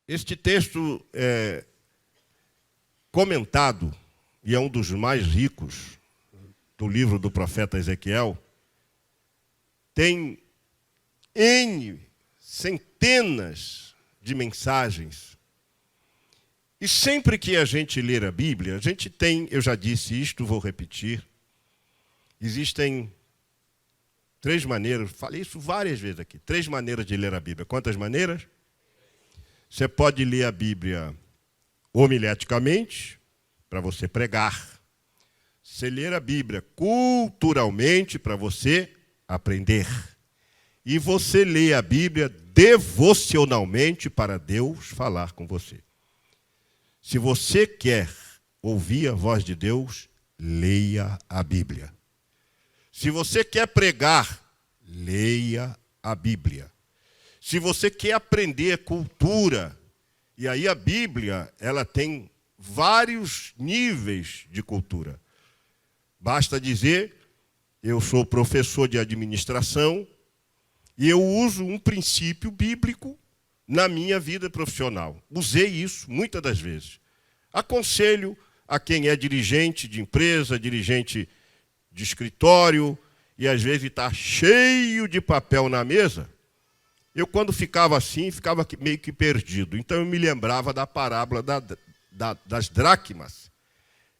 Este texto é comentado e é um dos mais ricos do livro do profeta Ezequiel. Tem centenas de mensagens. E sempre que a gente ler a Bíblia, a gente tem, eu já disse isto, vou repetir, existem 3 maneiras, falei isso várias vezes aqui, 3 maneiras de ler a Bíblia. Quantas maneiras? Você pode ler a Bíblia homileticamente, para você pregar. Você ler a Bíblia culturalmente, para você aprender. E você lê a Bíblia devocionalmente, para Deus falar com você. Se você quer ouvir a voz de Deus, leia a Bíblia. Se você quer pregar, leia a Bíblia. Se você quer aprender cultura, e aí a Bíblia, ela tem vários níveis de cultura. Basta dizer, eu sou professor de administração e eu uso um princípio bíblico na minha vida profissional. Usei isso muitas das vezes. Aconselho a quem é dirigente de empresa, dirigente de escritório, e às vezes está cheio de papel na mesa. Eu, quando ficava assim, ficava meio que perdido. Então, eu me lembrava da parábola das dracmas.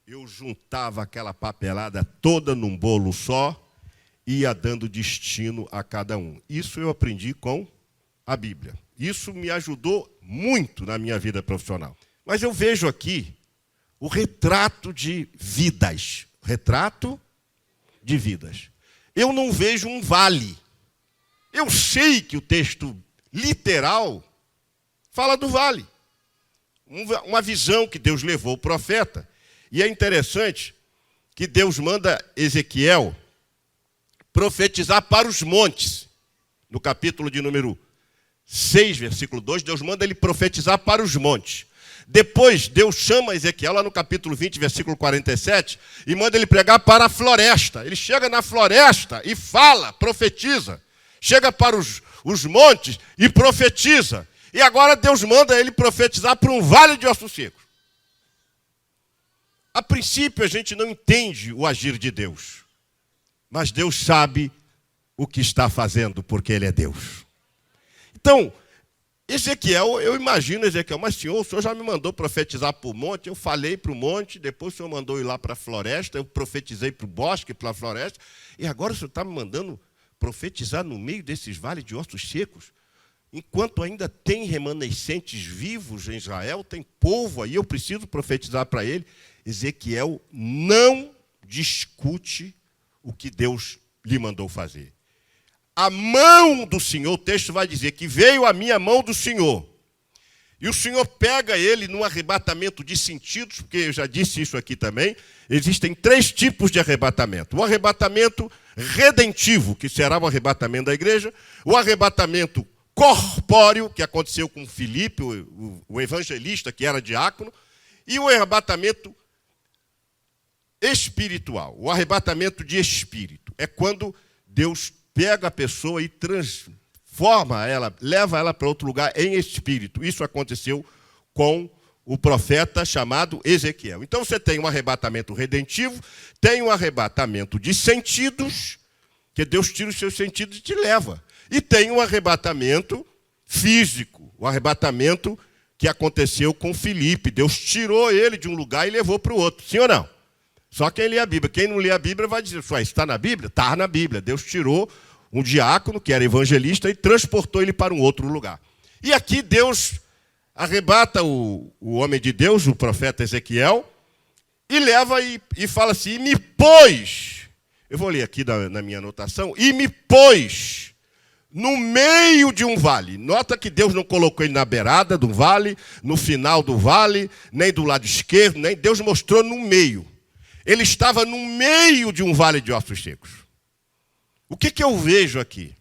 Eu juntava aquela papelada toda num bolo só e ia dando destino a cada um. Isso eu aprendi com a Bíblia. Isso me ajudou muito na minha vida profissional. Mas eu vejo aqui o retrato de vidas. Retrato de vidas. Eu não vejo um vale. Eu sei que o texto literal fala do vale. Uma visão que Deus levou ao profeta. E é interessante que Deus manda Ezequiel profetizar para os montes. No capítulo de número 6, versículo 2, Deus manda ele profetizar para os montes. Depois, Deus chama Ezequiel, lá no capítulo 20, versículo 47, e manda ele pregar para a floresta. Ele chega na floresta e fala, profetiza. Chega para os montes e profetiza. E agora Deus manda ele profetizar para um vale de ossos secos. A princípio, a gente não entende o agir de Deus. Mas Deus sabe o que está fazendo, porque Ele é Deus. Então, Ezequiel, eu imagino Ezequiel, mas senhor, o senhor já me mandou profetizar para o monte, eu falei para o monte, depois o senhor mandou ir lá para a floresta, eu profetizei para o bosque, para a floresta, e agora o senhor está me mandando profetizar no meio desses vales de ossos secos, enquanto ainda tem remanescentes vivos em Israel, tem povo aí, eu preciso profetizar para ele. Ezequiel não discute o que Deus lhe mandou fazer. A mão do Senhor, o texto vai dizer que veio a minha mão do Senhor. E o Senhor pega ele num arrebatamento de sentidos, porque eu já disse isso aqui também, existem 3 tipos de arrebatamento. O arrebatamento redentivo, que será o arrebatamento da igreja, o arrebatamento corpóreo, que aconteceu com Filipe, o evangelista, que era diácono, e o arrebatamento espiritual, o arrebatamento de espírito. É quando Deus pega a pessoa e transforma ela, leva ela para outro lugar em espírito. Isso aconteceu com o profeta chamado Ezequiel. Então você tem um arrebatamento redentivo, tem um arrebatamento de sentidos, que Deus tira os seus sentidos e te leva. E tem um arrebatamento físico, o arrebatamento que aconteceu com Filipe. Deus tirou ele de um lugar e levou para o outro. Sim ou não? Só quem lê a Bíblia. Quem não lê a Bíblia vai dizer, isso está na Bíblia? Está na Bíblia. Deus tirou um diácono, que era evangelista, e transportou ele para um outro lugar. E aqui Deus arrebata o homem de Deus, o profeta Ezequiel, e leva e fala assim, e me pôs, eu vou ler aqui na minha anotação, e me pôs no meio de um vale. Nota que Deus não colocou ele na beirada do vale, no final do vale, nem do lado esquerdo, nem Deus mostrou no meio. Ele estava no meio de um vale de ossos secos. O que eu vejo aqui?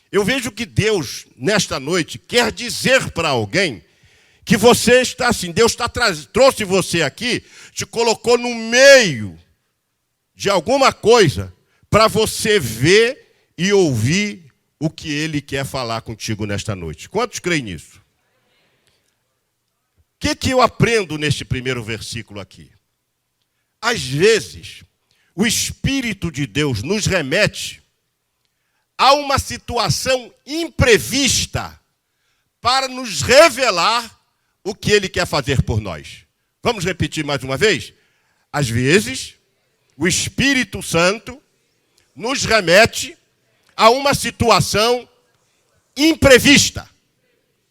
Eu vejo que Deus, nesta noite, quer dizer para alguém que você está assim, Deus trouxe você aqui, te colocou no meio de alguma coisa para você ver e ouvir o que Ele quer falar contigo nesta noite. Quantos creem nisso? que eu aprendo neste primeiro versículo aqui? Às vezes, o Espírito de Deus nos remete a uma situação imprevista para nos revelar o que Ele quer fazer por nós. Vamos repetir mais uma vez? Às vezes, o Espírito Santo nos remete a uma situação imprevista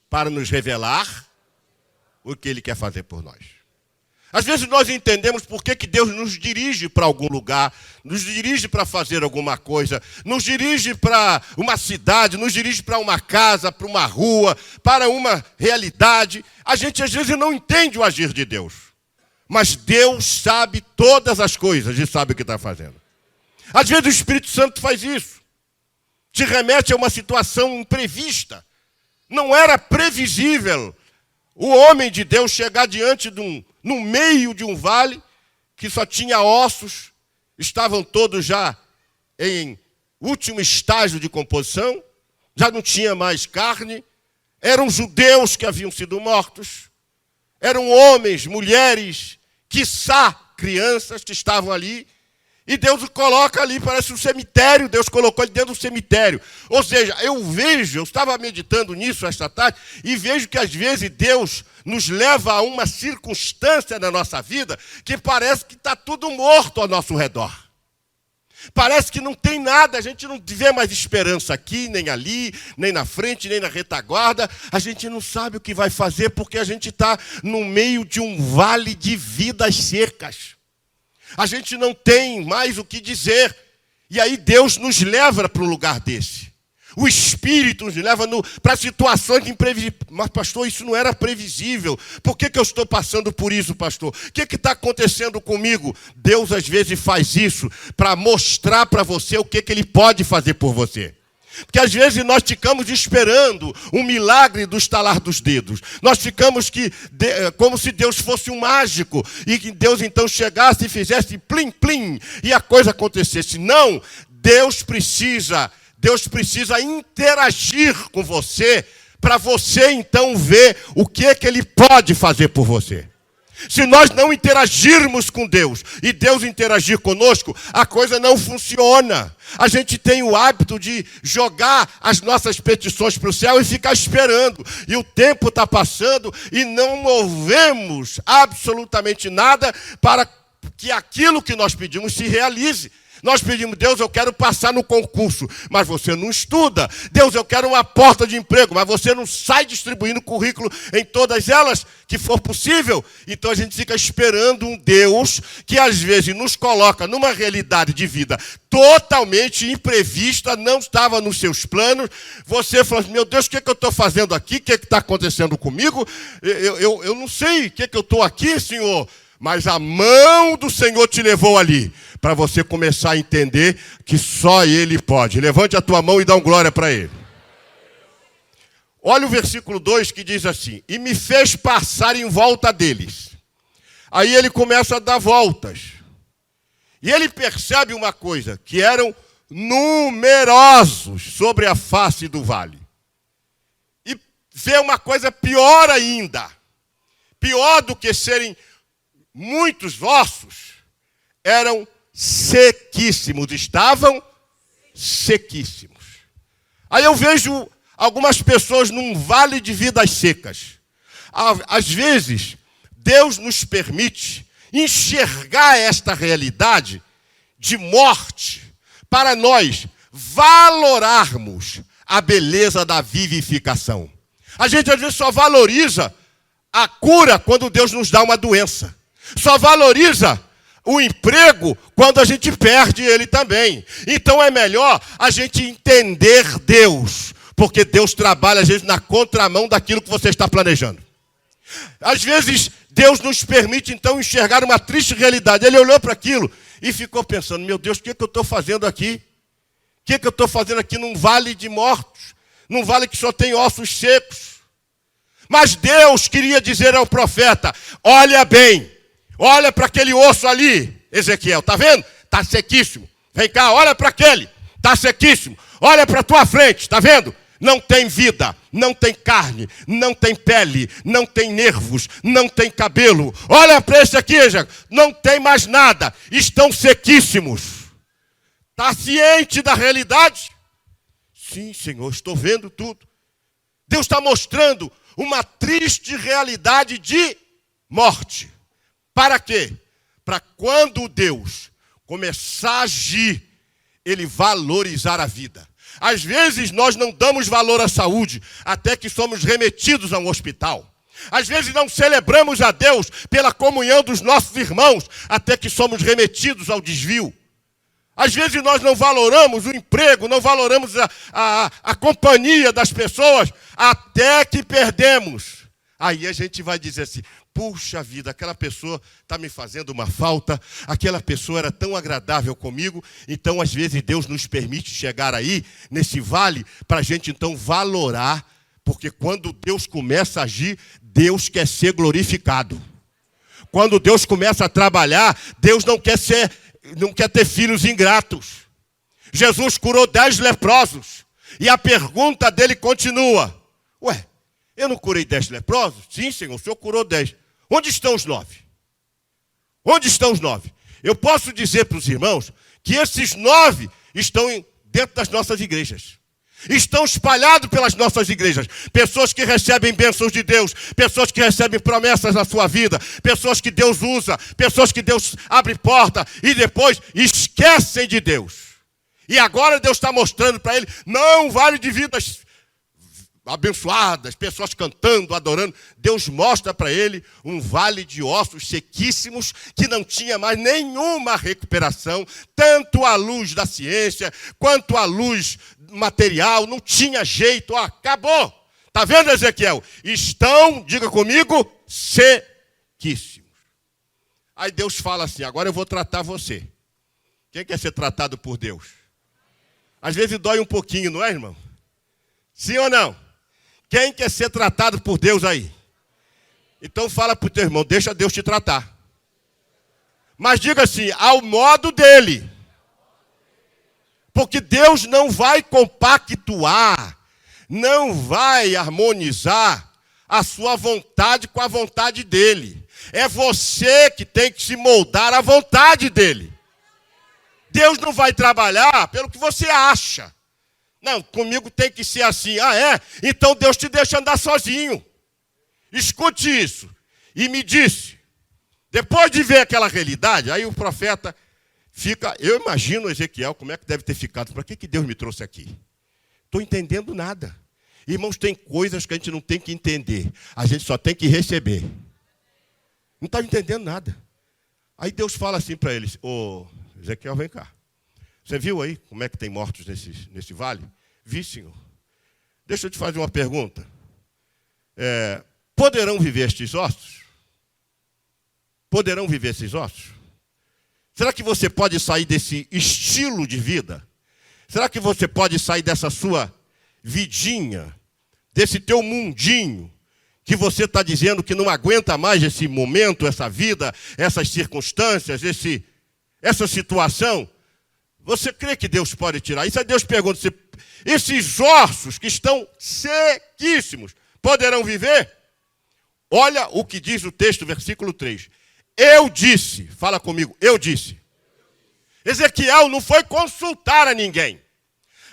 para nos revelar o que Ele quer fazer por nós. Às vezes nós entendemos por que Deus nos dirige para algum lugar, nos dirige para fazer alguma coisa, nos dirige para uma cidade, nos dirige para uma casa, para uma rua, para uma realidade. A gente às vezes não entende o agir de Deus. Mas Deus sabe todas as coisas e sabe o que está fazendo. Às vezes o Espírito Santo faz isso. Te remete a uma situação imprevista. Não era previsível o homem de Deus chegar diante no meio de um vale que só tinha ossos, estavam todos já em último estágio de composição, já não tinha mais carne, eram judeus que haviam sido mortos, eram homens, mulheres, quiçá crianças que estavam ali, e Deus o coloca ali, parece um cemitério, Deus colocou ele dentro do cemitério. Ou seja, eu estava meditando nisso esta tarde, e vejo que às vezes Deus nos leva a uma circunstância na nossa vida que parece que está tudo morto ao nosso redor. Parece que não tem nada, a gente não vê mais esperança aqui, nem ali, nem na frente, nem na retaguarda. A gente não sabe o que vai fazer porque a gente está no meio de um vale de vidas secas. A gente não tem mais o que dizer. E aí Deus nos leva para um lugar desse. O Espírito nos leva para situações imprevisíveis. Mas, pastor, isso não era previsível. Por que eu estou passando por isso, pastor? O que está acontecendo comigo? Deus, às vezes, faz isso para mostrar para você o que Ele pode fazer por você. Porque às vezes nós ficamos esperando um milagre do estalar dos dedos. Nós ficamos como se Deus fosse um mágico e que Deus então chegasse e fizesse plim, plim e a coisa acontecesse. Não, Deus precisa interagir com você para você então ver o que Ele pode fazer por você. Se nós não interagirmos com Deus e Deus interagir conosco, a coisa não funciona. A gente tem o hábito de jogar as nossas petições para o céu e ficar esperando. E o tempo está passando e não movemos absolutamente nada para que aquilo que nós pedimos se realize. Nós pedimos, Deus, eu quero passar no concurso, mas você não estuda. Deus, eu quero uma porta de emprego, mas você não sai distribuindo currículo em todas elas que for possível. Então a gente fica esperando um Deus que às vezes nos coloca numa realidade de vida totalmente imprevista, não estava nos seus planos. Você fala assim, meu Deus, o que eu estou fazendo aqui? O que está acontecendo comigo? Eu não sei o que eu estou aqui, Senhor. Mas a mão do Senhor te levou ali, para você começar a entender que só Ele pode. Levante a tua mão e dá um glória para Ele. Olha o versículo 2 que diz assim, e me fez passar em volta deles. Aí ele começa a dar voltas. E ele percebe uma coisa, que eram numerosos sobre a face do vale. E vê uma coisa pior ainda. Pior do que serem muitos ossos, eram sequíssimos, estavam sequíssimos. Aí eu vejo algumas pessoas num vale de vidas secas. Às vezes, Deus nos permite enxergar esta realidade de morte para nós valorarmos a beleza da vivificação. A gente às vezes só valoriza a cura quando Deus nos dá uma doença. Só valoriza o emprego quando a gente perde ele também. Então é melhor a gente entender Deus, porque Deus trabalha às vezes na contramão daquilo que você está planejando. Às vezes Deus nos permite então enxergar uma triste realidade. Ele olhou para aquilo e ficou pensando, meu Deus, o que eu estou fazendo aqui? O que eu estou fazendo aqui num vale de mortos? Num vale que só tem ossos secos? Mas Deus queria dizer ao profeta, olha bem, olha para aquele osso ali, Ezequiel, está vendo? Está sequíssimo. Vem cá, olha para aquele, está sequíssimo. Olha para a tua frente, está vendo? não tem vida, não tem carne, não tem pele, não tem nervos, não tem cabelo. Olha para esse aqui, Jacob, não tem mais nada, estão sequíssimos. Está ciente da realidade? Sim, Senhor, estou vendo tudo. Deus está mostrando uma triste realidade de morte. Para quê? Para quando Deus começar a agir, Ele valorizar a vida. Às vezes nós não damos valor à saúde, até que somos remetidos a um hospital. Às vezes não celebramos a Deus pela comunhão dos nossos irmãos, até que somos remetidos ao desvio. Às vezes nós não valoramos o emprego, não valoramos a companhia das pessoas, até que perdemos. Aí a gente vai dizer assim, puxa vida, aquela pessoa está me fazendo uma falta, aquela pessoa era tão agradável comigo. Então, às vezes, Deus nos permite chegar aí, nesse vale, para a gente, então, valorar, porque quando Deus começa a agir, Deus quer ser glorificado. Quando Deus começa a trabalhar, Deus não quer ter filhos ingratos. Jesus curou 10 leprosos, e a pergunta dele continua, ué, eu não curei 10 leprosos? Sim, Senhor, o Senhor curou 10. Onde estão os 9? Onde estão os 9? Eu posso dizer para os irmãos que esses 9 estão dentro das nossas igrejas. Estão espalhados pelas nossas igrejas. Pessoas que recebem bênçãos de Deus. Pessoas que recebem promessas na sua vida. Pessoas que Deus usa. Pessoas que Deus abre porta e depois esquecem de Deus. E agora Deus está mostrando para ele, não, um vale de vidas abençoadas, pessoas cantando, adorando. Deus mostra para ele um vale de ossos sequíssimos que não tinha mais nenhuma recuperação, tanto à luz da ciência quanto à luz material, não tinha jeito, acabou. Está vendo, Ezequiel? Estão, diga comigo, sequíssimos. Aí Deus fala assim, agora eu vou tratar você. Quem quer ser tratado por Deus? Às vezes dói um pouquinho, não é, irmão? Sim ou não? Quem quer ser tratado por Deus aí? Então fala para o teu irmão, deixa Deus te tratar. Mas diga assim, ao modo dele. Porque Deus não vai compactuar, não vai harmonizar a sua vontade com a vontade dele. É você que tem que se moldar à vontade dele. Deus não vai trabalhar pelo que você acha. Não, comigo tem que ser assim. Ah, é? Então Deus te deixa andar sozinho. Escute isso. E me disse, depois de ver aquela realidade, aí o profeta fica, eu imagino Ezequiel, como é que deve ter ficado. Para que Deus me trouxe aqui? Estou entendendo nada. Irmãos, tem coisas que a gente não tem que entender. A gente só tem que receber. Não está entendendo nada. Aí Deus fala assim para eles, ô Ezequiel, vem cá. Você viu aí como é que tem mortos nesse vale? Vi, Senhor. Deixa eu te fazer uma pergunta. Poderão viver estes ossos? Poderão viver esses ossos? Será que você pode sair desse estilo de vida? Será que você pode sair dessa sua vidinha, desse teu mundinho, que você está dizendo que não aguenta mais esse momento, essa vida, essas circunstâncias, essa situação? Você crê que Deus pode tirar? Isso aí Deus pergunta, se esses ossos que estão sequíssimos poderão viver? Olha o que diz o texto, versículo 3. Eu disse, fala comigo, eu disse. Ezequiel não foi consultar a ninguém,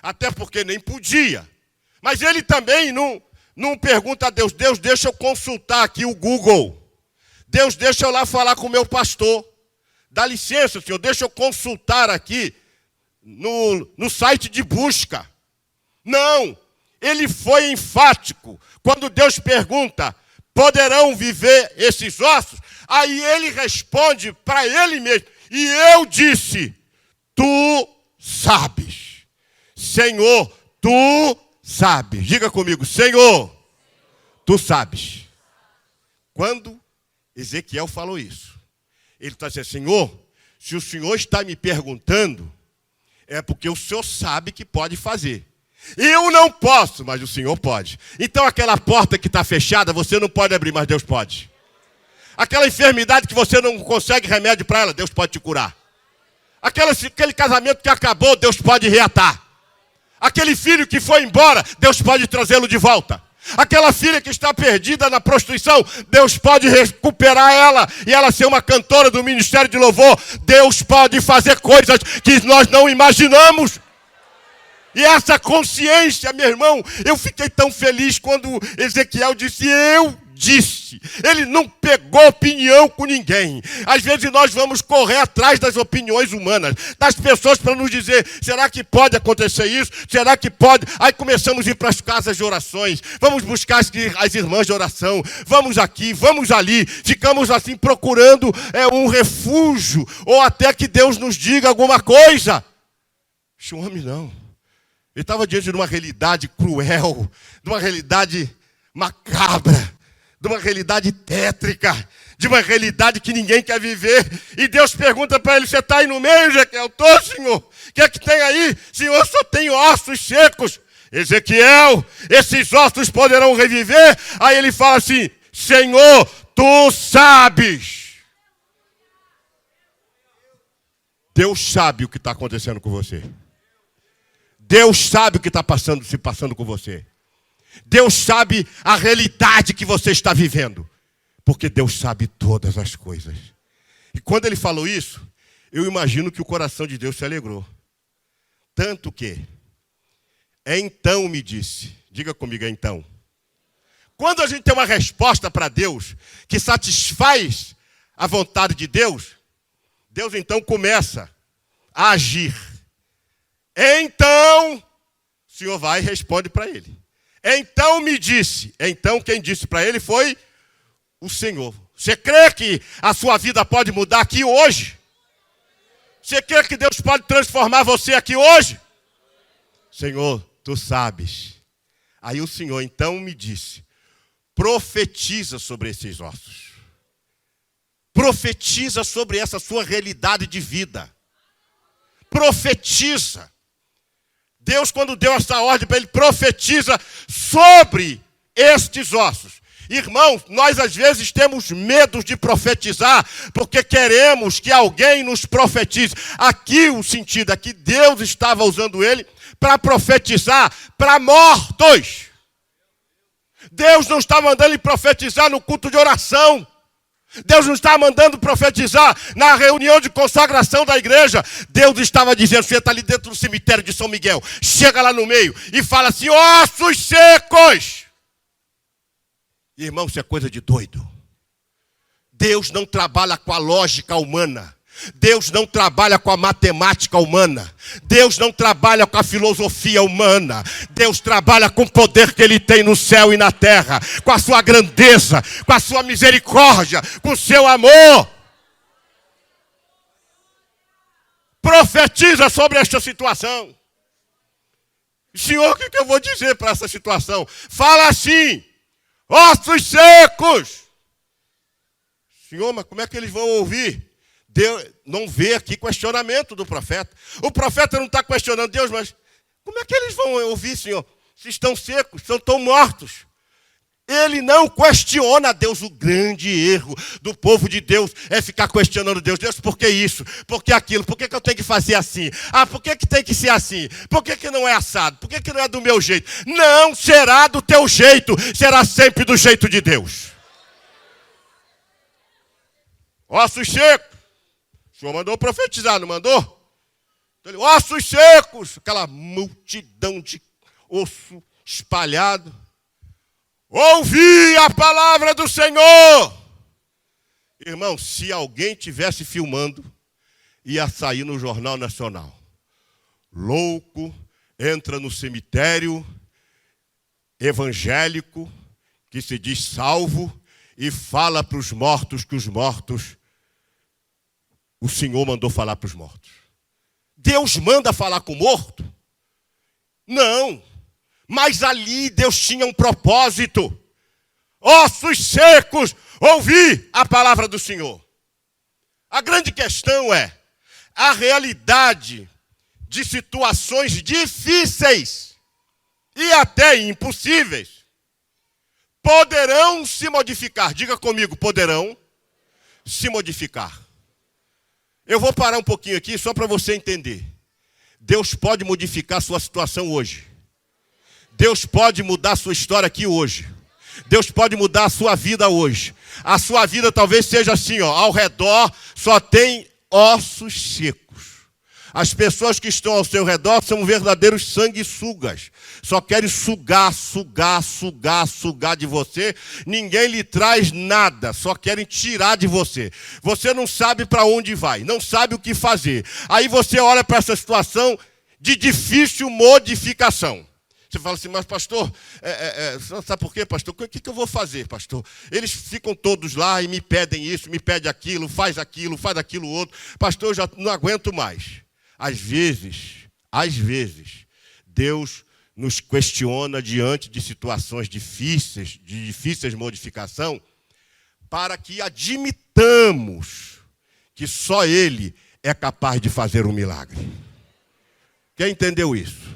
até porque nem podia. Mas ele também não pergunta a Deus, Deus, deixa eu consultar aqui o Google. Deus, deixa eu lá falar com o meu pastor. Dá licença, Senhor, deixa eu consultar aqui no site de busca. Não, ele foi enfático. Quando Deus pergunta, poderão viver esses ossos? Aí ele responde para ele mesmo, e eu disse, tu sabes. Senhor, tu sabes. Diga comigo, Senhor, tu sabes. Quando Ezequiel falou isso, ele está dizendo, Senhor, se o Senhor está me perguntando, é porque o Senhor sabe que pode fazer. Eu não posso, mas o Senhor pode. Então aquela porta que está fechada, você não pode abrir, mas Deus pode. Aquela enfermidade que você não consegue remédio para ela, Deus pode te curar. Aquele casamento que acabou, Deus pode reatar. Aquele filho que foi embora, Deus pode trazê-lo de volta. Aquela filha que está perdida na prostituição, Deus pode recuperar ela e ela ser uma cantora do ministério de louvor. Deus pode fazer coisas que nós não imaginamos. E essa consciência, meu irmão, eu fiquei tão feliz quando Ezequiel disse, eu disse. Ele não pegou opinião com ninguém. Às vezes nós vamos correr atrás das opiniões humanas, das pessoas para nos dizer, será que pode acontecer isso? Será que pode? Aí começamos a ir para as casas de orações, vamos buscar as irmãs de oração, vamos aqui, vamos ali, ficamos assim procurando um refúgio, ou até que Deus nos diga alguma coisa. Esse homem não. Ele estava diante de uma realidade cruel, de uma realidade macabra, de uma realidade tétrica, de uma realidade que ninguém quer viver. E Deus pergunta para ele, você está aí no meio, Ezequiel? Estou, Senhor. O que é que tem aí? Senhor, só tem ossos secos. Ezequiel, esses ossos poderão reviver? Aí ele fala assim, Senhor, tu sabes. Deus sabe o que está acontecendo com você. Deus sabe o que está se passando com você. Deus sabe a realidade que você está vivendo. Porque Deus sabe todas as coisas. E quando ele falou isso, eu imagino que o coração de Deus se alegrou. Tanto que, então me disse, diga comigo, então. Quando a gente tem uma resposta para Deus, que satisfaz a vontade de Deus, Deus então começa a agir. Então, o Senhor vai e responde para ele. Então me disse. Então quem disse para ele foi o Senhor. Você crê que a sua vida pode mudar aqui hoje? Você crê que Deus pode transformar você aqui hoje? Senhor, tu sabes. Aí o Senhor então me disse, profetiza sobre esses ossos. Profetiza sobre essa sua realidade de vida. Profetiza. Deus, quando deu essa ordem para ele, profetiza sobre estes ossos. Irmãos, nós às vezes temos medo de profetizar, porque queremos que alguém nos profetize. Aqui o sentido é que Deus estava usando ele para profetizar para mortos. Deus não está mandando ele profetizar no culto de oração. Deus não está mandando profetizar na reunião de consagração da igreja. Deus estava dizendo, você está ali dentro do cemitério de São Miguel, chega lá no meio e fala assim, ossos secos. Irmão, isso é coisa de doido. Deus não trabalha com a lógica humana. Deus não trabalha com a matemática humana. Deus não trabalha com a filosofia humana. Deus trabalha com o poder que Ele tem no céu e na terra. Com a sua grandeza, com a sua misericórdia, com o seu amor. Profetiza sobre esta situação. Senhor, o que eu vou dizer para essa situação? Fala assim, ossos secos. Senhor, mas como é que eles vão ouvir? Deus não vê aqui questionamento do profeta. O profeta não está questionando Deus, mas como é que eles vão ouvir, Senhor? Se estão secos, estão mortos. Ele não questiona Deus. O grande erro do povo de Deus é ficar questionando Deus. Deus, por que isso? Por que aquilo? Por que eu tenho que fazer assim? Ah, por que tem que ser assim? Por que não é assado? Por que não é do meu jeito? Não será do teu jeito, será sempre do jeito de Deus. Ossos secos. O Senhor mandou profetizar, não mandou? Então ele, ossos secos, aquela multidão de osso espalhado. Ouvi a palavra do Senhor. Irmão, se alguém tivesse filmando, ia sair no Jornal Nacional. Louco, entra no cemitério evangélico, que se diz salvo, e fala para os mortos que os mortos... O Senhor mandou falar para os mortos. Deus manda falar com o morto? Não. Mas ali Deus tinha um propósito. Ossos secos, ouvi a palavra do Senhor. A grande questão é a realidade de situações difíceis e até impossíveis poderão se modificar. Diga comigo, poderão se modificar. Eu vou parar um pouquinho aqui só para você entender. Deus pode modificar a sua situação hoje. Deus pode mudar a sua história aqui hoje. Deus pode mudar a sua vida hoje. A sua vida talvez seja assim, ó, ao redor só tem ossos secos. As pessoas que estão ao seu redor são verdadeiros sanguessugas. Só querem sugar de você. Ninguém lhe traz nada, só querem tirar de você. Você não sabe para onde vai, não sabe o que fazer. Aí você olha para essa situação de difícil modificação. Você fala assim, mas pastor, sabe por quê, pastor? O que eu vou fazer, pastor? Eles ficam todos lá e me pedem isso, me pedem aquilo, faz aquilo outro. Pastor, eu já não aguento mais. Às vezes, Deus nos questiona diante de situações difíceis, de difíceis modificação, para que admitamos que só Ele é capaz de fazer um milagre. Quem entendeu isso?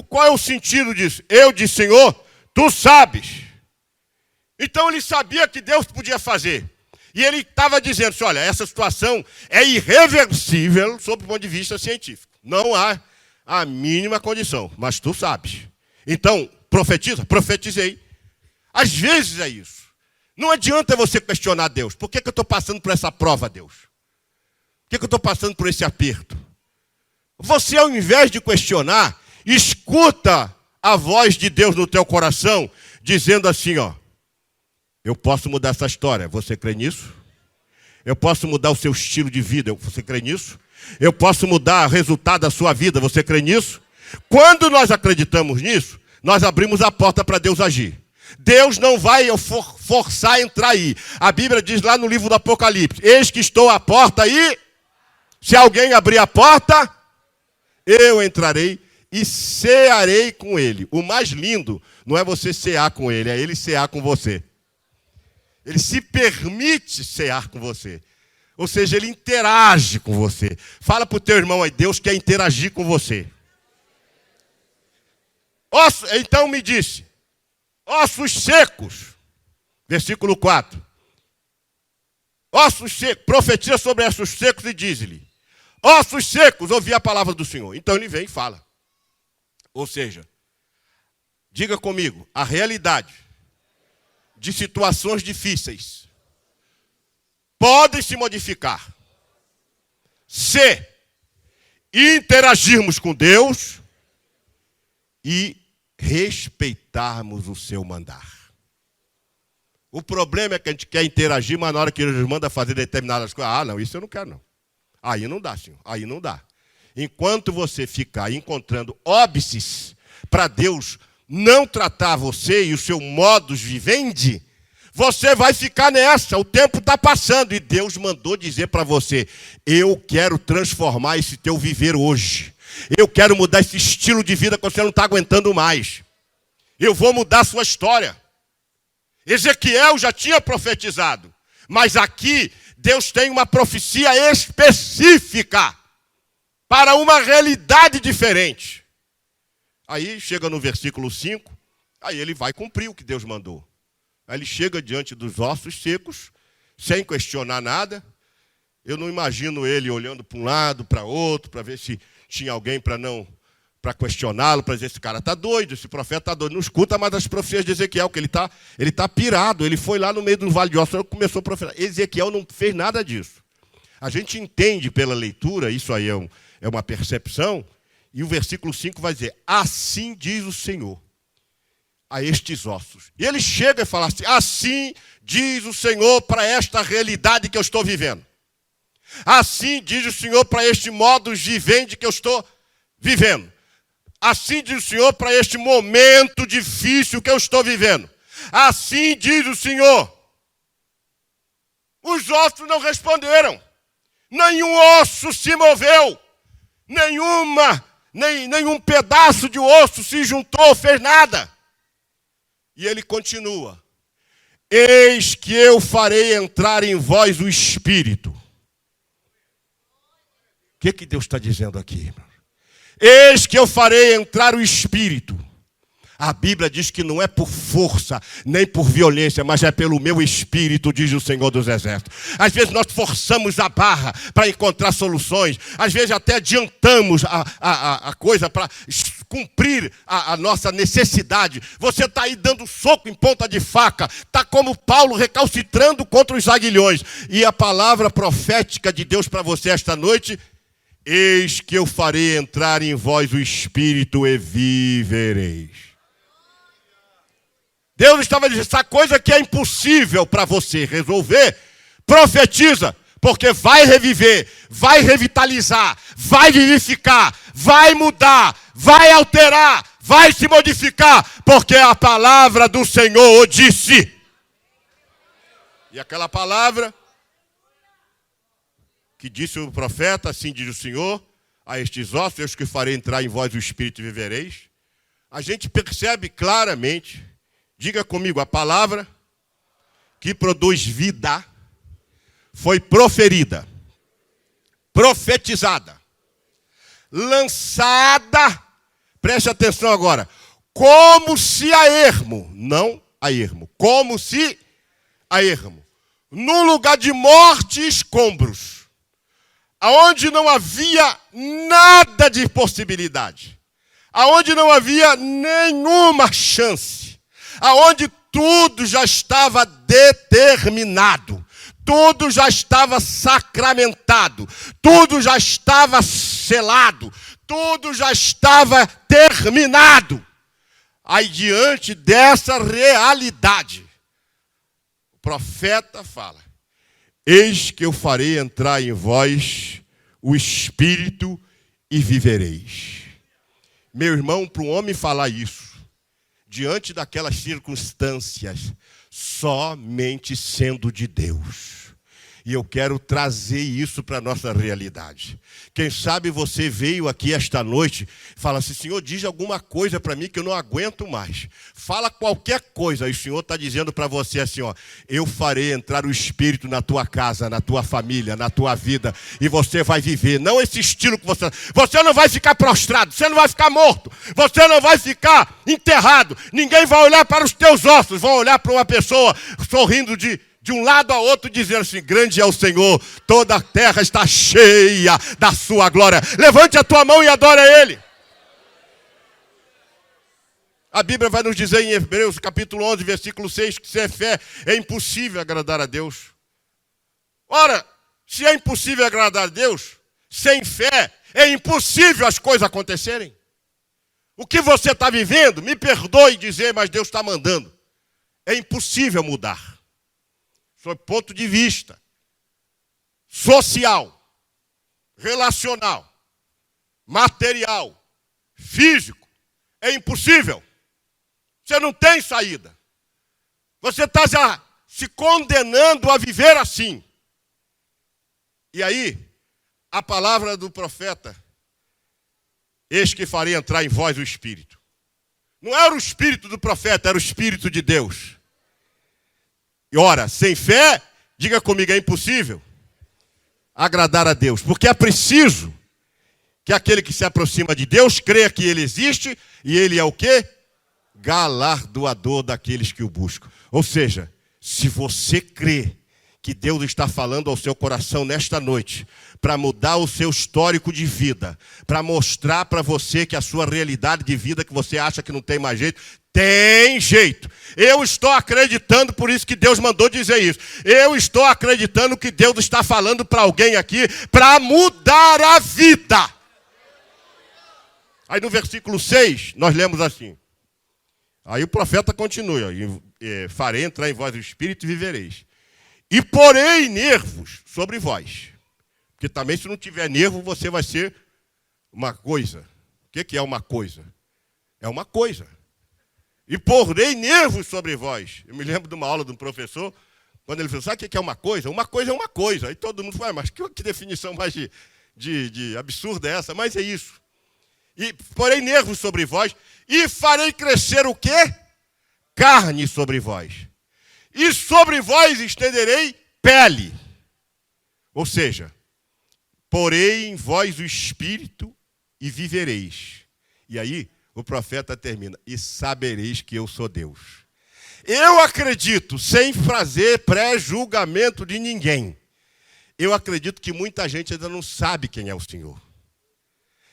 Qual é o sentido disso? Eu disse, Senhor, tu sabes. Então ele sabia que Deus podia fazer. E ele estava dizendo assim, olha, essa situação é irreversível sob o ponto de vista científico. Não há a mínima condição, mas tu sabes. Então, profetiza? Profetizei. Às vezes é isso. Não adianta você questionar Deus. Por que eu estou passando por essa prova, Deus? Por que eu estou passando por esse aperto? Você, ao invés de questionar, escuta a voz de Deus no teu coração, dizendo assim, ó, eu posso mudar essa história, você crê nisso? Eu posso mudar o seu estilo de vida, você crê nisso? Eu posso mudar o resultado da sua vida, você crê nisso? Quando nós acreditamos nisso, nós abrimos a porta para Deus agir. Deus não vai forçar a entrar aí. A Bíblia diz lá no livro do Apocalipse, eis que estou à porta e, se alguém abrir a porta, eu entrarei e cearei com ele. O mais lindo não é você cear com ele, é ele cear com você. Ele se permite cear com você. Ou seja, ele interage com você. Fala para o teu irmão aí, Deus quer interagir com você. Então me disse, ossos secos, versículo 4. Ossos secos, profetiza sobre ossos secos e diz-lhe, ossos secos, ouvi a palavra do Senhor. Então ele vem e fala. Ou seja, diga comigo, a realidade de situações difíceis podem se modificar se interagirmos com Deus e respeitarmos o seu mandar. O problema é que a gente quer interagir, mas na hora que ele nos manda fazer determinadas coisas, não, isso eu não quero não. Aí não dá, Senhor, aí não dá. Enquanto você ficar encontrando óbices para Deus não tratar você e o seu modus vivendi, você vai ficar nessa, o tempo está passando e Deus mandou dizer para você, eu quero transformar esse teu viver hoje. Eu quero mudar esse estilo de vida que você não está aguentando mais. Eu vou mudar a sua história. Ezequiel já tinha profetizado, mas aqui Deus tem uma profecia específica para uma realidade diferente. Aí chega no versículo 5, aí ele vai cumprir o que Deus mandou. Aí ele chega diante dos ossos secos, sem questionar nada. Eu não imagino ele olhando para um lado, para outro, para ver se tinha alguém para questioná-lo, para dizer, esse cara está doido, esse profeta está doido. Não escuta mais as profecias de Ezequiel, que ele tá pirado. Ele foi lá no meio do vale de ossos e começou a profetizar. Ezequiel não fez nada disso. A gente entende pela leitura, isso aí é uma percepção, e o versículo 5 vai dizer, assim diz o Senhor a estes ossos. E ele chega e fala assim, assim diz o Senhor para esta realidade que eu estou vivendo. Assim diz o Senhor para este modo vivendi que eu estou vivendo. Assim diz o Senhor para este momento difícil que eu estou vivendo. Assim diz o Senhor. Os ossos não responderam. Nenhum osso se moveu. Nenhum pedaço de osso se juntou, fez nada. E ele continua. Eis que eu farei entrar em vós o Espírito. O que Deus está dizendo aqui, irmão? Eis que eu farei entrar o Espírito. A Bíblia diz que não é por força, nem por violência, mas é pelo meu espírito, diz o Senhor dos Exércitos. Às vezes nós forçamos a barra para encontrar soluções. Às vezes até adiantamos a coisa para cumprir a nossa necessidade. Você está aí dando soco em ponta de faca. Está como Paulo recalcitrando contra os aguilhões. E a palavra profética de Deus para você esta noite: eis que eu farei entrar em vós o Espírito e vivereis. Deus estava dizendo, essa coisa que é impossível para você resolver, profetiza, porque vai reviver, vai revitalizar, vai vivificar, vai mudar, vai alterar, vai se modificar, porque a palavra do Senhor o disse. E aquela palavra que disse o profeta, assim diz o Senhor, a estes ossos, eu que farei entrar em vós o Espírito e vivereis. A gente percebe claramente. Diga comigo, a palavra que produz vida foi proferida, profetizada, lançada, preste atenção agora, como se a ermo, não a ermo, como se a ermo, num lugar de morte e escombros, aonde não havia nada de possibilidade, aonde não havia nenhuma chance, aonde tudo já estava determinado, tudo já estava sacramentado, tudo já estava selado, tudo já estava terminado. Aí, diante dessa realidade, o profeta fala: eis que eu farei entrar em vós o Espírito e vivereis. Meu irmão, para um homem falar isso, diante daquelas circunstâncias, somente sendo de Deus. E eu quero trazer isso para a nossa realidade. Quem sabe você veio aqui esta noite e fala assim: Senhor, diz alguma coisa para mim que eu não aguento mais. Fala qualquer coisa. E o Senhor está dizendo para você assim, ó: eu farei entrar o Espírito na tua casa, na tua família, na tua vida. E você vai viver. Não esse estilo que você... Você não vai ficar prostrado, você não vai ficar morto, você não vai ficar enterrado. Ninguém vai olhar para os teus ossos, vão olhar para uma pessoa sorrindo de um lado a outro, dizendo assim: grande é o Senhor, toda a terra está cheia da sua glória. Levante a tua mão e adora Ele. A Bíblia vai nos dizer em Hebreus capítulo 11, versículo 6, que sem fé é impossível agradar a Deus. Ora, se é impossível agradar a Deus, sem fé é impossível as coisas acontecerem. O que você está vivendo, me perdoe dizer, mas Deus está mandando. É impossível mudar. Sob ponto de vista social, relacional, material, físico, é impossível. Você não tem saída. Você está já se condenando a viver assim. E aí, a palavra do profeta: eis que farei entrar em vós o Espírito. Não era o Espírito do profeta, era o Espírito de Deus. E ora, sem fé, diga comigo, é impossível agradar a Deus. Porque é preciso que aquele que se aproxima de Deus creia que Ele existe e Ele é o quê? Galardoador daqueles que o buscam. Ou seja, se você crê que Deus está falando ao seu coração nesta noite, para mudar o seu histórico de vida, para mostrar para você que a sua realidade de vida, que você acha que não tem mais jeito, tem jeito. Eu estou acreditando, por isso que Deus mandou dizer isso. Eu estou acreditando que Deus está falando para alguém aqui, para mudar a vida. Aí no versículo 6, nós lemos assim. Aí o profeta continua: farei entrar em vós o Espírito e vivereis. E porei nervos sobre vós. Porque também, se não tiver nervo, você vai ser uma coisa. O que é uma coisa? É uma coisa. E porei nervos sobre vós. Eu me lembro de uma aula de um professor, quando ele falou: sabe o que é uma coisa? Uma coisa é uma coisa. Aí todo mundo fala: mas que definição mais de absurda é essa? Mas é isso. E porei nervos sobre vós, e farei crescer o quê? Carne sobre vós. E sobre vós estenderei pele. Ou seja, porei em vós o Espírito e vivereis. E aí, o profeta termina: e sabereis que eu sou Deus. Eu acredito, sem fazer pré-julgamento de ninguém, eu acredito que muita gente ainda não sabe quem é o Senhor.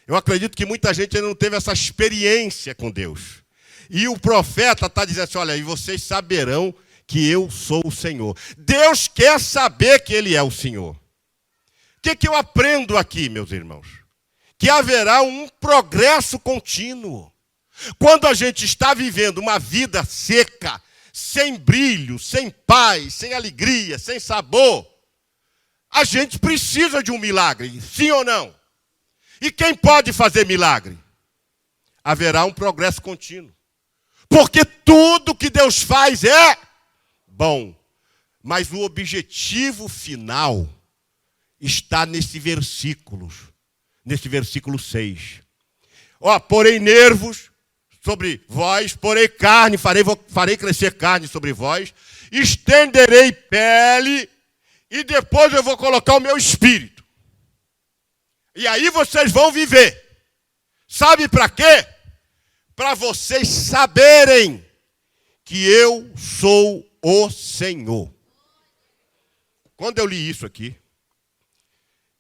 Eu acredito que muita gente ainda não teve essa experiência com Deus. E o profeta está dizendo assim: olha, e vocês saberão que eu sou o Senhor. Deus quer saber que Ele é o Senhor. O que eu aprendo aqui, meus irmãos? Que haverá um progresso contínuo. Quando a gente está vivendo uma vida seca, sem brilho, sem paz, sem alegria, sem sabor, a gente precisa de um milagre, sim ou não? E quem pode fazer milagre? Haverá um progresso contínuo. Porque tudo que Deus faz é bom. Mas o objetivo final está nesse versículo 6. Porei nervos sobre vós, porei carne, farei crescer carne sobre vós, estenderei pele, e depois eu vou colocar o meu espírito. E aí vocês vão viver. Sabe para quê? Para vocês saberem que eu sou o Senhor. Quando eu li isso aqui,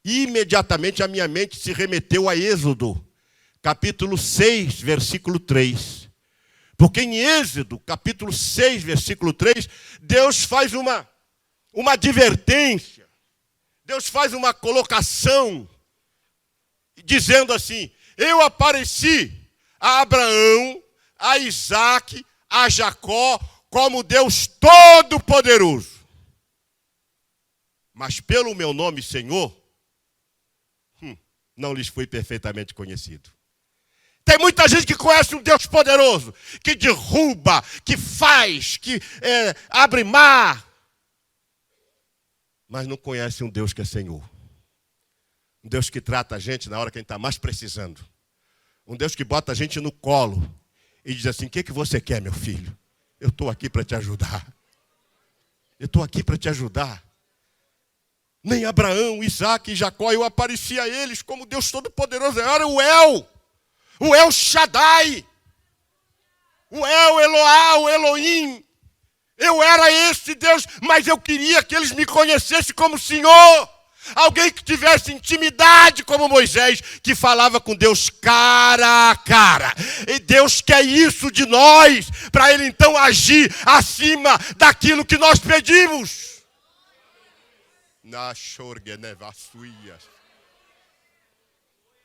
imediatamente a minha mente se remeteu a Êxodo, capítulo 6, versículo 3. Porque em Êxodo, capítulo 6, versículo 3, Deus faz uma advertência. Deus faz uma colocação, dizendo assim: eu apareci a Abraão, a Isaac, a Jacó, como Deus Todo-Poderoso. Mas pelo meu nome, Senhor, não lhes fui perfeitamente conhecido. Tem muita gente que conhece um Deus poderoso, que derruba, que faz, que abre mar, mas não conhece um Deus que é Senhor. Um Deus que trata a gente na hora que a gente está mais precisando. Um Deus que bota a gente no colo e diz assim: o que você quer, meu filho? Eu estou aqui para te ajudar. Eu estou aqui para te ajudar. Nem Abraão, Isaac e Jacó, eu apareci a eles como Deus Todo-Poderoso. Eu era o El Shaddai, o El Eloá, o Elohim. Eu era esse Deus, mas eu queria que eles me conhecessem como Senhor. Alguém que tivesse intimidade como Moisés, que falava com Deus cara a cara. E Deus quer isso de nós, para Ele então agir acima daquilo que nós pedimos.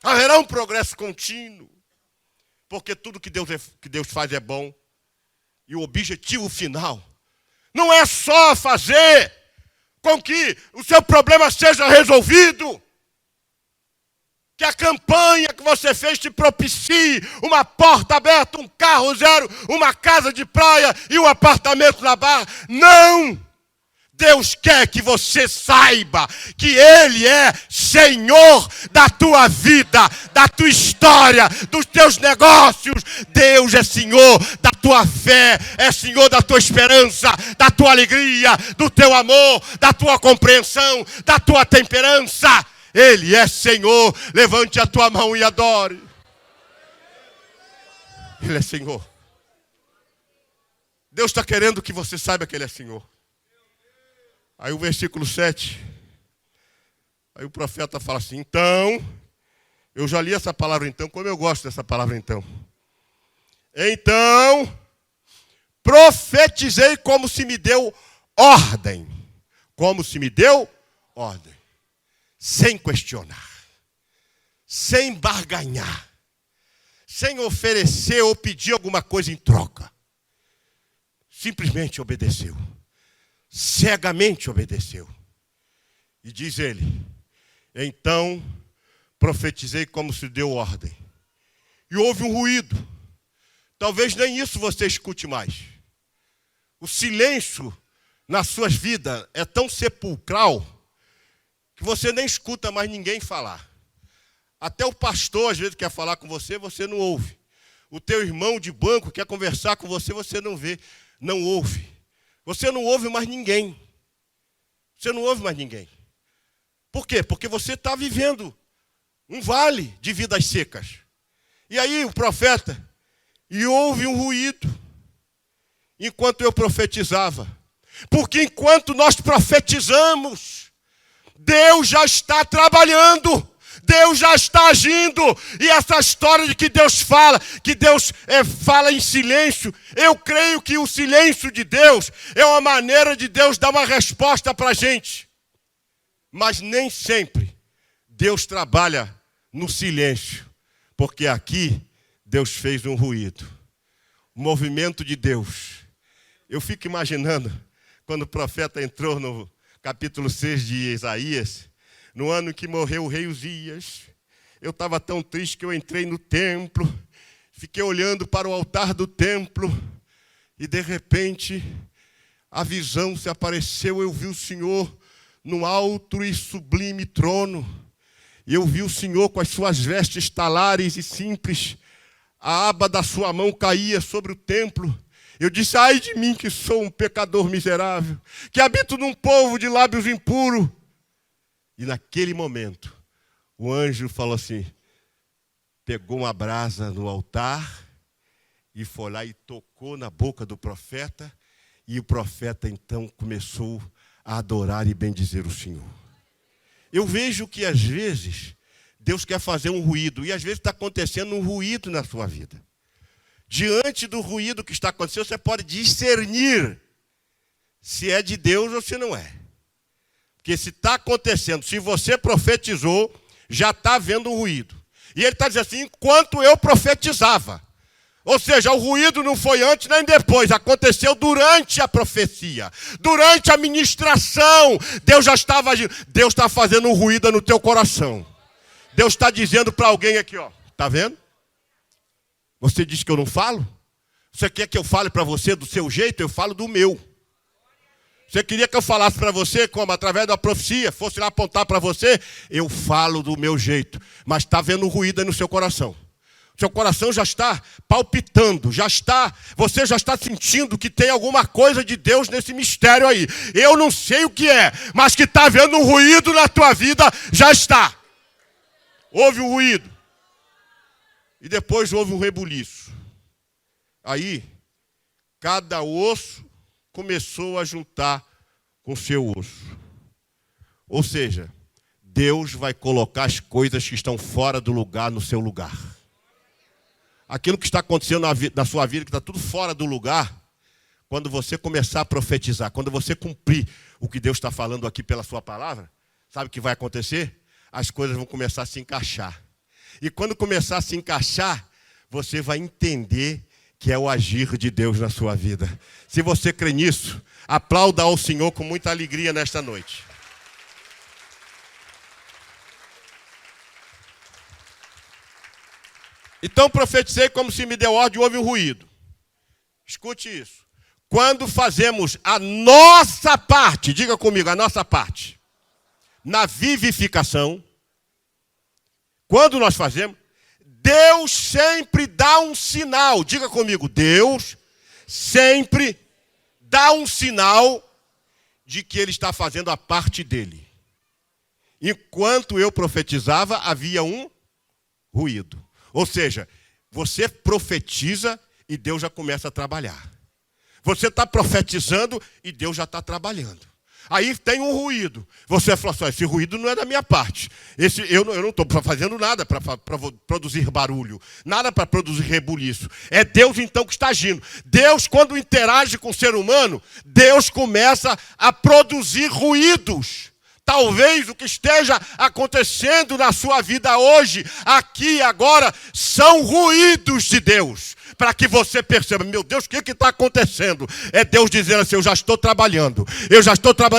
Haverá um progresso contínuo, porque tudo que Deus faz é bom. E o objetivo final não é só fazer com que o seu problema seja resolvido, que a campanha que você fez te propicie uma porta aberta, um carro zero, uma casa de praia e um apartamento na Barra. Não! Deus quer que você saiba que Ele é Senhor da tua vida, da tua história, dos teus negócios. Deus é Senhor da tua fé, é Senhor da tua esperança, da tua alegria, do teu amor, da tua compreensão, da tua temperança. Ele é Senhor. Levante a tua mão e adore. Ele é Senhor. Deus está querendo que você saiba que Ele é Senhor. Aí o versículo 7, aí o profeta fala assim: então, eu já li essa palavra então, como eu gosto dessa palavra então. Então, profetizei como se me deu ordem. Como se me deu ordem. Sem questionar, sem barganhar, sem oferecer ou pedir alguma coisa em troca. Simplesmente obedeceu. Cegamente obedeceu. E diz ele: então profetizei como se deu ordem. E houve um ruído. Talvez nem isso você escute mais. O silêncio nas suas vidas é tão sepulcral que você nem escuta mais ninguém falar. Até o pastor às vezes quer falar com você, você não ouve. O teu irmão de banco quer conversar com você, você não vê, não ouve. Você não ouve mais ninguém. Você não ouve mais ninguém. Por quê? Porque você está vivendo um vale de vidas secas. E aí o profeta, E houve um ruído enquanto eu profetizava. Porque enquanto nós profetizamos, Deus já está trabalhando. Deus já está agindo. E essa história de que Deus fala em silêncio, eu creio que o silêncio de Deus é uma maneira de Deus dar uma resposta para a gente. Mas nem sempre Deus trabalha no silêncio, porque aqui Deus fez um ruído. O movimento de Deus. Eu fico imaginando, quando o profeta entrou no capítulo 6 de Isaías, no ano que morreu o rei Uzias, eu estava tão triste que eu entrei no templo, fiquei olhando para o altar do templo, e de repente a visão se apareceu, eu vi o Senhor num alto e sublime trono, e eu vi o Senhor com as suas vestes talares e simples, a aba da sua mão caía sobre o templo. Eu disse, ai de mim que sou um pecador miserável, que habito num povo de lábios impuros. E naquele momento, o anjo falou assim, pegou uma brasa no altar e foi lá e tocou na boca do profeta, e o profeta então começou a adorar e bendizer o Senhor. Eu vejo que às vezes Deus quer fazer um ruído, e às vezes está acontecendo um ruído na sua vida. Diante do ruído que está acontecendo, você pode discernir se é de Deus ou se não é. Porque se está acontecendo, se você profetizou, já está havendo um ruído. E ele está dizendo assim, enquanto eu profetizava. Ou seja, o ruído não foi antes nem depois, aconteceu durante a profecia. Durante a ministração, Deus já estava agindo. Deus está fazendo um ruído no teu coração. Deus está dizendo para alguém aqui, ó, está vendo? Você diz que eu não falo? Você quer que eu fale para você do seu jeito? Eu falo do meu. Você queria que eu falasse para você, como através da profecia, fosse lá apontar para você? Eu falo do meu jeito. Mas está havendo ruído aí no seu coração. Seu coração já está palpitando, você já está sentindo que tem alguma coisa de Deus nesse mistério aí. Eu não sei o que é, mas que está havendo um ruído na tua vida, já está. Houve um ruído. E depois houve um rebuliço. Aí, cada osso começou a juntar com seu osso. Ou seja, Deus vai colocar as coisas que estão fora do lugar no seu lugar. Aquilo que está acontecendo na sua vida, que está tudo fora do lugar, quando você começar a profetizar, quando você cumprir o que Deus está falando aqui pela sua palavra, sabe o que vai acontecer? As coisas vão começar a se encaixar. E quando começar a se encaixar, você vai entender que é o agir de Deus na sua vida. Se você crê nisso, aplauda ao Senhor com muita alegria nesta noite. Então profetizei como se me deu ordem e houve um ruído. Escute isso. Quando fazemos a nossa parte, diga comigo, a nossa parte, na vivificação, quando nós fazemos, Deus sempre dá um sinal. Diga comigo, Deus sempre dá um sinal de que Ele está fazendo a parte dele. Enquanto eu profetizava, havia um ruído. Ou seja, você profetiza e Deus já começa a trabalhar. Você está profetizando e Deus já está trabalhando. Aí tem um ruído. Você fala assim, esse ruído não é da minha parte. Eu não estou fazendo nada para produzir barulho. Nada para produzir rebuliço. É Deus então que está agindo. Deus, quando interage com o ser humano, Deus começa a produzir ruídos. Talvez o que esteja acontecendo na sua vida hoje, aqui e agora, são ruídos de Deus. Para que você perceba, meu Deus, o que está acontecendo? É Deus dizendo assim, eu já estou trabalhando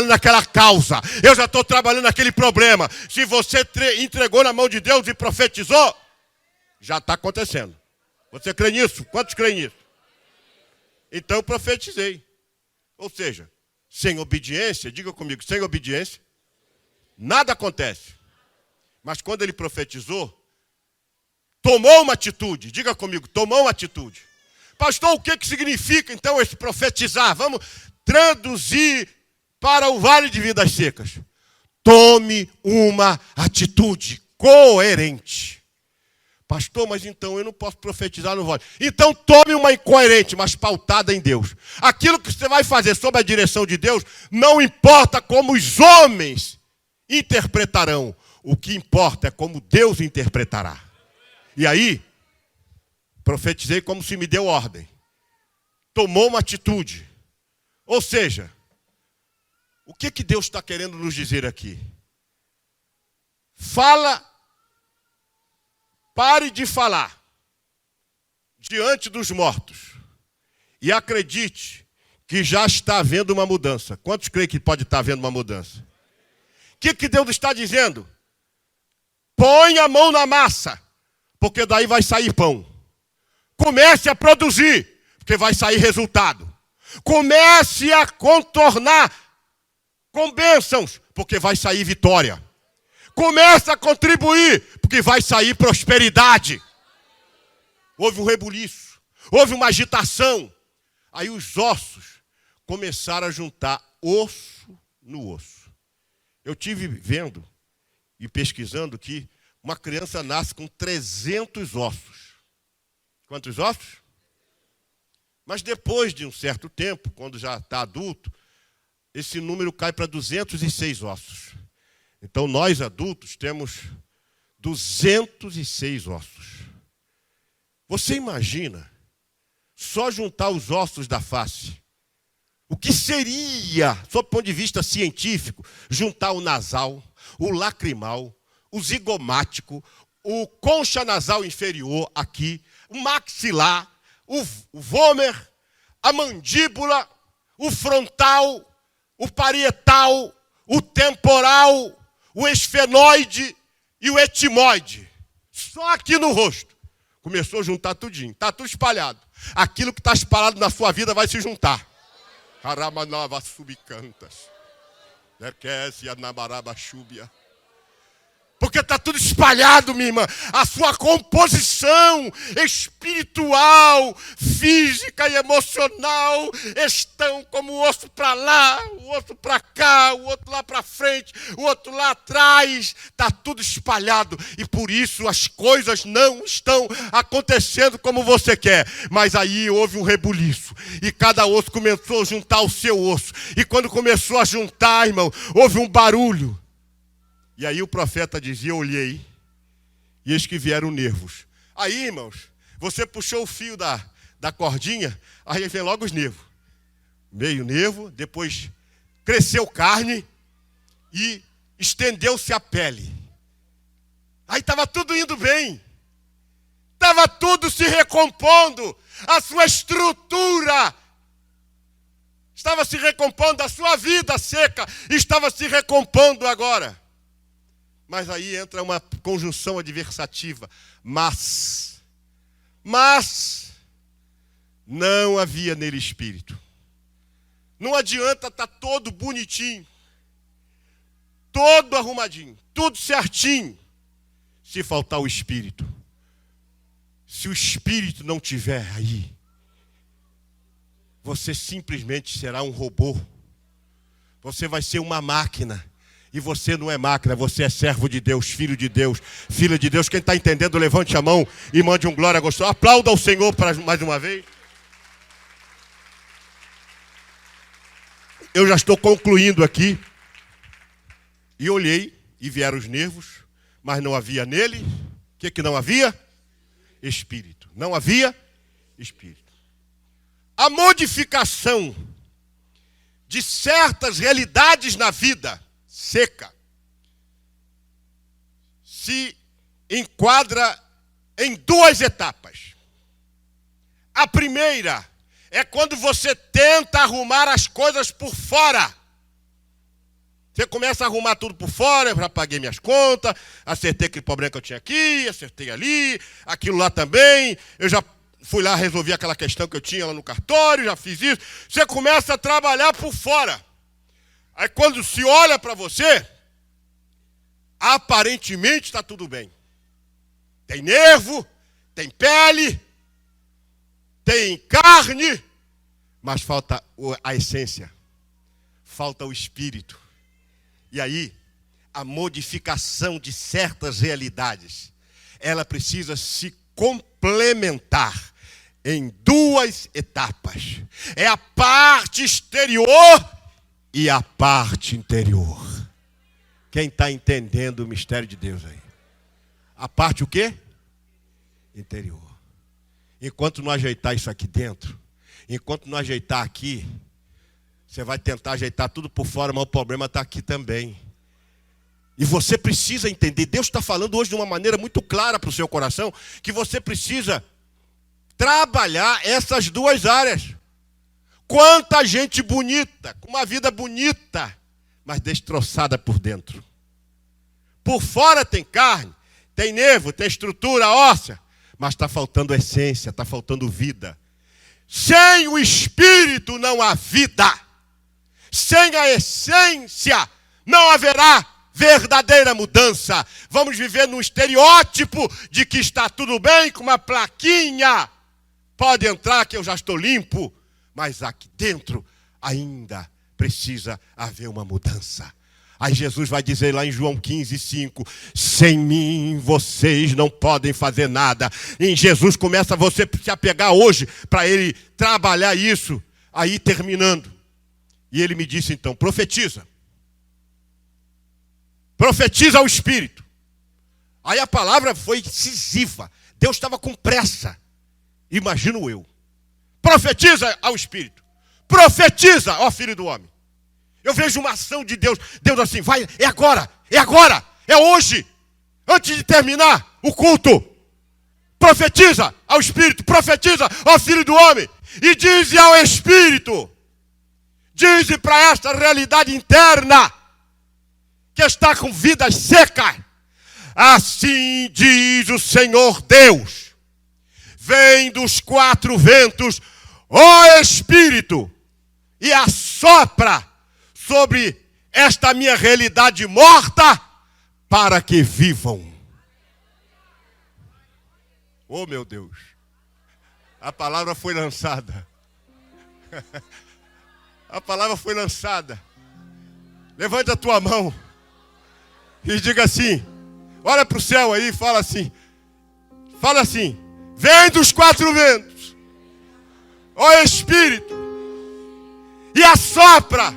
naquela causa, eu já estou trabalhando naquele problema. Se você entregou na mão de Deus e profetizou, já está acontecendo. Você crê nisso? Quantos creem nisso? Então eu profetizei. Ou seja, sem obediência, diga comigo, sem obediência, nada acontece. Mas quando ele profetizou, tomou uma atitude. Diga comigo, tomou uma atitude. Pastor, o que significa então esse profetizar? Vamos traduzir para o Vale de Vidas Secas. Tome uma atitude coerente. Pastor, mas então eu não posso profetizar no voz. Então tome uma incoerente, mas pautada em Deus. Aquilo que você vai fazer sob a direção de Deus, não importa como os homens interpretarão. O que importa é como Deus interpretará. E aí, profetizei como se me deu ordem. Tomou uma atitude. Ou seja, o que Deus está querendo nos dizer aqui? Fala, pare de falar diante dos mortos e acredite que já está havendo uma mudança. Quantos creem que pode estar havendo uma mudança? O que Deus está dizendo? Põe a mão na massa, porque daí vai sair pão. Comece a produzir, porque vai sair resultado. Comece a contornar com bênçãos, porque vai sair vitória. Comece a contribuir, porque vai sair prosperidade. Houve um rebuliço, houve uma agitação. Aí os ossos começaram a juntar osso no osso. Eu tive vendo e pesquisando que uma criança nasce com 300 ossos. Quantos ossos? Mas depois de um certo tempo, quando já está adulto, esse número cai para 206 ossos. Então nós adultos temos 206 ossos. Você imagina só juntar os ossos da face? O que seria, sob o ponto de vista científico, juntar o nasal, o lacrimal, o zigomático, o concha nasal inferior aqui, o maxilar, o vômer, a mandíbula, o frontal, o parietal, o temporal, o esfenoide e o etimoide. Só aqui no rosto. Começou a juntar tudinho. Está tudo espalhado. Aquilo que está espalhado na sua vida vai se juntar. Caramanava subcantas. Derquesia nabaraba chúbia. Porque está tudo espalhado, minha irmã. A sua composição espiritual, física e emocional estão como o osso para lá, o osso para cá, o outro lá para frente, o outro lá atrás. Está tudo espalhado. E por isso as coisas não estão acontecendo como você quer. Mas aí houve um rebuliço. E cada osso começou a juntar o seu osso. E quando começou a juntar, irmão, houve um barulho. E aí o profeta dizia, eu olhei, e eis que vieram nervos. Aí, irmãos, você puxou o fio da cordinha, aí vem logo os nervos. Meio nervo, depois cresceu carne e estendeu-se a pele. Aí estava tudo indo bem. Estava tudo se recompondo. A sua estrutura estava se recompondo, a sua vida seca estava se recompondo agora. Mas aí entra uma conjunção adversativa. Mas não havia nele espírito. Não adianta estar todo bonitinho, todo arrumadinho, tudo certinho, se faltar o espírito. Se o espírito não tiver aí, você simplesmente será um robô. Você vai ser uma máquina. E você não é máquina, você é servo de Deus, filho de Deus, filha de Deus. Quem está entendendo, levante a mão e mande um glória gostoso. Aplauda ao Senhor mais uma vez. Eu já estou concluindo aqui. E olhei, e vieram os nervos, mas não havia nele. O que não havia? Espírito. Não havia espírito. A modificação de certas realidades na vida seca se enquadra em duas etapas. A primeira é quando você tenta arrumar as coisas por fora. Você começa a arrumar tudo por fora, eu já paguei minhas contas, acertei aquele problema que eu tinha aqui, acertei ali, aquilo lá também, eu já fui lá resolver aquela questão que eu tinha lá no cartório, já fiz isso. Você começa a trabalhar por fora. Aí quando se olha para você, aparentemente está tudo bem. Tem nervo, tem pele, tem carne, mas falta a essência, falta o espírito. E aí, a modificação de certas realidades ela precisa se complementar em duas etapas. É a parte exterior e a parte interior. Quem está entendendo o mistério de Deus aí? A parte o quê? Interior. Enquanto não ajeitar isso aqui dentro, enquanto não ajeitar aqui, você vai tentar ajeitar tudo por fora, mas o problema está aqui também. E você precisa entender, Deus está falando hoje de uma maneira muito clara para o seu coração, que você precisa trabalhar essas duas áreas. Quanta gente bonita, com uma vida bonita, mas destroçada por dentro. Por fora tem carne, tem nervo, tem estrutura óssea, mas está faltando essência, está faltando vida. Sem o Espírito não há vida. Sem a essência não haverá verdadeira mudança. Vamos viver num estereótipo de que está tudo bem, com uma plaquinha. Pode entrar que eu já estou limpo. Mas aqui dentro ainda precisa haver uma mudança. Aí Jesus vai dizer lá em João 15:5, sem mim vocês não podem fazer nada. Em Jesus começa você se apegar hoje para ele trabalhar isso. Aí terminando. E ele me disse então, profetiza. Profetiza ao Espírito. Aí a palavra foi incisiva. Deus estava com pressa. Imagino eu. Profetiza ao Espírito. Profetiza, ó Filho do Homem. Eu vejo uma ação de Deus. Deus assim, vai, é agora, é hoje. Antes de terminar o culto. Profetiza ao Espírito, profetiza ao Filho do Homem. E dize ao Espírito. Dize para esta realidade interna. Que está com vidas secas. Assim diz o Senhor Deus. Vem dos quatro ventos, ó Espírito, e assopra sobre esta minha realidade morta, para que vivam. Oh meu Deus, a palavra foi lançada. A palavra foi lançada. Levanta a tua mão e diga assim, olha para o céu aí e fala assim, vem dos quatro ventos, ó Espírito, e assopra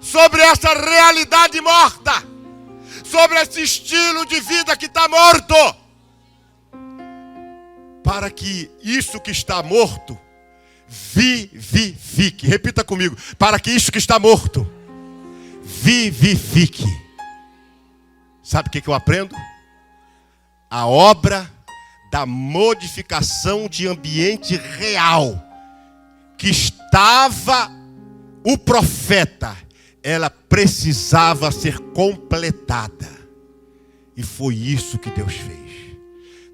sobre essa realidade morta, sobre esse estilo de vida que está morto, para que isso que está morto vivifique. Repita comigo, para que isso que está morto vivifique. Sabe o que eu aprendo? A obra da modificação de ambiente real que estava o profeta, ela precisava ser completada. E foi isso que Deus fez.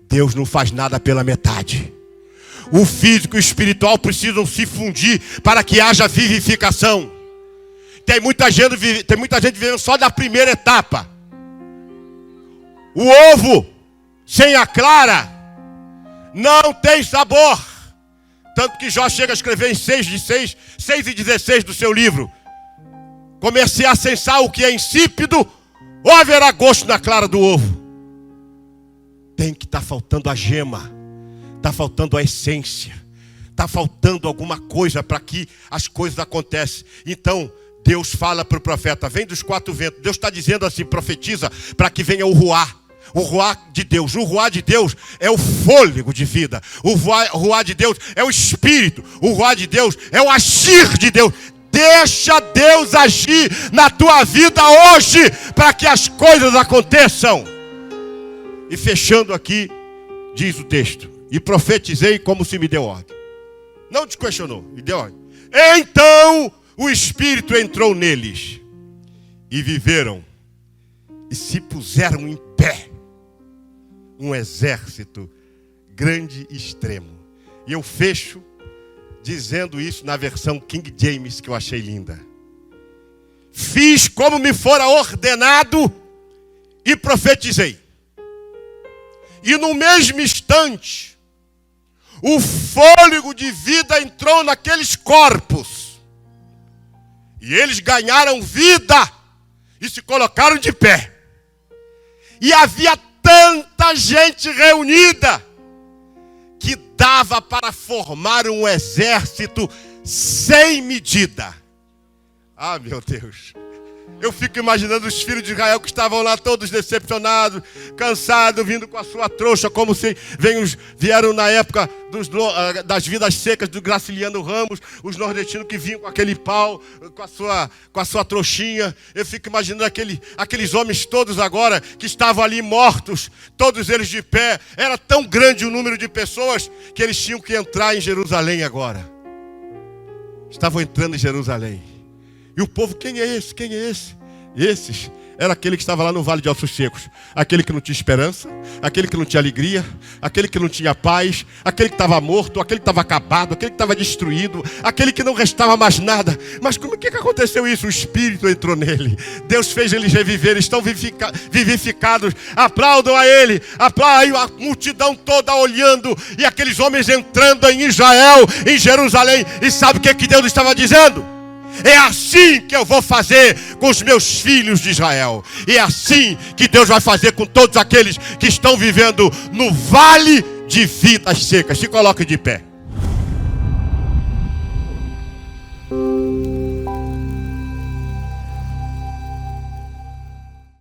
Deus não faz nada pela metade. O físico e o espiritual precisam se fundir para que haja vivificação. Tem muita gente vivendo só da primeira etapa. O ovo sem a clara não tem sabor. Tanto que Jó chega a escrever em 6:16 do seu livro. Comecei a censar o que é insípido, ou haverá gosto na clara do ovo. Tem que estar faltando a gema. Está faltando a essência. Está faltando alguma coisa para que as coisas aconteçam. Então, Deus fala para o profeta, vem dos quatro ventos. Deus está dizendo assim, profetiza para que venha o ruá. O ruá de Deus. O ruá de Deus é o fôlego de vida. O ruá de Deus é o espírito. O ruá de Deus é o agir de Deus. Deixa Deus agir na tua vida hoje para que as coisas aconteçam. E fechando aqui, diz o texto, e profetizei como se me deu ordem. Não te questionou, me deu ordem. Então o Espírito entrou neles e viveram e se puseram em pé. Um exército grande e extremo. E eu fecho dizendo isso na versão King James, que eu achei linda. Fiz como me fora ordenado e profetizei. E no mesmo instante, o fôlego de vida entrou naqueles corpos. E eles ganharam vida e se colocaram de pé. E havia tanta gente reunida que dava para formar um exército sem medida. Ah, meu Deus. Eu fico imaginando os filhos de Israel que estavam lá todos decepcionados, cansados, vindo com a sua trouxa, como se vieram na época das vidas secas do Graciliano Ramos, os nordestinos que vinham com aquele pau, com a sua trouxinha. Eu fico imaginando aqueles homens todos agora que estavam ali mortos, todos eles de pé. Era tão grande o número de pessoas que eles tinham que entrar em Jerusalém agora. Estavam entrando em Jerusalém. E o povo, quem é esse? Quem é esse? Esses era aquele que estava lá no Vale de Ossos Secos. Aquele que não tinha esperança, aquele que não tinha alegria, aquele que não tinha paz, aquele que estava morto, aquele que estava acabado, aquele que estava destruído, aquele que não restava mais nada. Mas como é que aconteceu isso? O Espírito entrou nele. Deus fez eles reviver, estão vivificados. Aplaudam a ele, aplaudam a multidão toda olhando. E aqueles homens entrando em Israel, em Jerusalém. E sabe o que Deus estava dizendo? É assim que eu vou fazer com os meus filhos de Israel. E é assim que Deus vai fazer com todos aqueles que estão vivendo no vale de vidas secas. Se coloque de pé.